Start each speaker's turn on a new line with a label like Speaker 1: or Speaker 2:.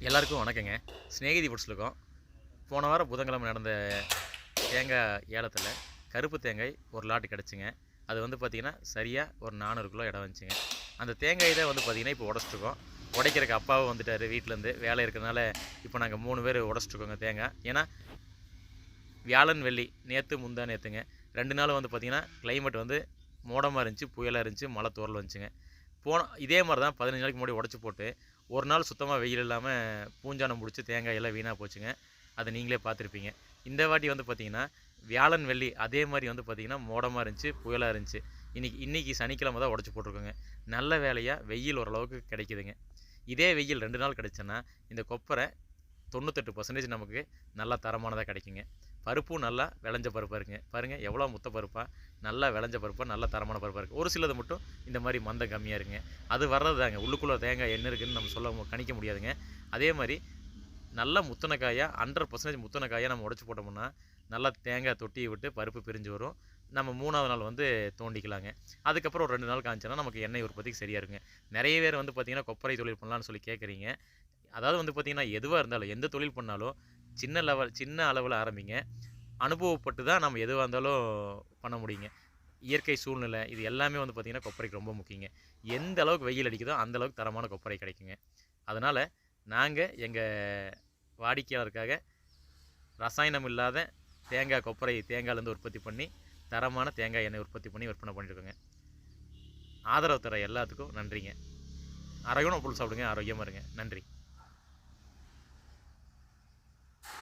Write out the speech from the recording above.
Speaker 1: எல்லாருக்கும் வணக்கங்க. ஸ்நேகிதி ஃபுட்ஸில் இருக்கோம். போன வாரம் புதன்கிழமை நடந்த தேங்காய் ஏலத்தில் கருப்பு தேங்காய் ஒரு லாட் கிடச்சிங்க. அது வந்து பார்த்திங்கன்னா சரியாக ஒரு 400 கிலோ இடம் வந்துச்சுங்க. அந்த தேங்காய் தான் வந்து பார்த்திங்கன்னா இப்போ உடச்சிட்ருக்கோம். உடைக்கிறக்கு அப்பாவும் வந்துட்டார் வீட்டிலேருந்து, வேலை இருக்கிறதுனால இப்போ நாங்கள் 3 பேர் உடச்சிட்ருக்கோங்க தேங்காய். ஏன்னா வியாழன் வெள்ளி நேற்று முந்தா நேற்றுங்க 2 நாள் வந்து பார்த்திங்கன்னா கிளைமேட் வந்து மோடமாக இருந்துச்சு, புயலாக இருந்துச்சு, மழை தூறல் வந்துச்சுங்க. இதே மாதிரி தான் 15 நாளைக்கு முன்னாடி உடச்சி போட்டு ஒரு நாள் சுத்தமாக வெயில் இல்லாமல் பூஞ்சானம் பிடிச்சி தேங்காய் எல்லாம் வீணாக போச்சுங்க. அதை நீங்களே பார்த்துருப்பீங்க. இந்த வாட்டி வந்து பார்த்திங்கன்னா வியாழன் வெள்ளி அதே மாதிரி வந்து பார்த்திங்கன்னா மோடமாக இருந்துச்சு, புயலாக இருந்துச்சு. இன்றைக்கி சனிக்கிழமை தான் உடச்சி போட்டிருக்கோங்க. நல்ல வேலையாக வெயில் ஓரளவுக்கு கிடைக்குதுங்க. இதே வெயில் 2 நாள் கிடைச்சுன்னா இந்த கொப்பரை 98% நமக்கு நல்லா தரமானதாக கிடைக்குங்க. பருப்பும் நல்லா விளைஞ்ச பருப்பாக இருக்குங்க. பாருங்கள் எவ்வளோ முத்த பருப்பாக, நல்லா விளைஞ்ச பருப்பாக, நல்ல தரமான பருப்பாக இருக்குது. ஒரு சிலது மட்டும் இந்த மாதிரி மந்தம் கம்மியாக இருக்குங்க. அது வர்றது தாங்க, உள்ளுக்குள்ளே தேங்காய் என்ன இருக்குதுன்னு நம்ம கணிக்க முடியாதுங்க. அதே மாதிரி நல்லா முத்தின காயாக 100% முத்தின காயாக நம்ம உடச்சி போட்டோம்னா நல்லா தேங்காய் தொட்டியை விட்டு பருப்பு பிரிஞ்சு வரும். நம்ம 3வது நாள் வந்து தோண்டிக்கலாங்க. அதுக்கப்புறம் ஒரு 2 நாள் காய்ச்சோன்னா நமக்கு எண்ணெய் உற்பத்திக்கு சரியாக இருக்குங்க. நிறைய பேர் வந்து பார்த்திங்கன்னா கொப்பரை தொழில் பண்ணலான்னு சொல்லி கேட்குறீங்க. அதாவது வந்து பார்த்திங்கன்னா எதுவாக இருந்தாலும் எந்த தொழில் பண்ணாலும் சின்ன அளவில் ஆரம்பிங்க. அனுபவப்பட்டு தான் நம்ம எதுவாக இருந்தாலும் பண்ண முடியுங்க. இயற்கை சூழ்நிலை இது எல்லாமே வந்து பார்த்திங்கன்னா கொப்பரைக்கு ரொம்ப முக்கியங்க. எந்த அளவுக்கு வெயில் அடிக்குதோ அந்த அளவுக்கு தரமான கொப்பரை கிடைக்குங்க. அதனால் நாங்கள் எங்கள் வாடிக்கையாளருக்காக ரசாயனம் இல்லாத தேங்காயிலேருந்து உற்பத்தி பண்ணி தரமான தேங்காய் எண்ணெய் உற்பத்தி பண்ணி விற்பனை பண்ணியிருக்கோங்க. ஆதரவு தர எல்லாத்துக்கும் நன்றிங்க. ஆரோக்கியமான பொருள் சாப்பிடுங்க, ஆரோக்கியமாக இருங்க. நன்றி.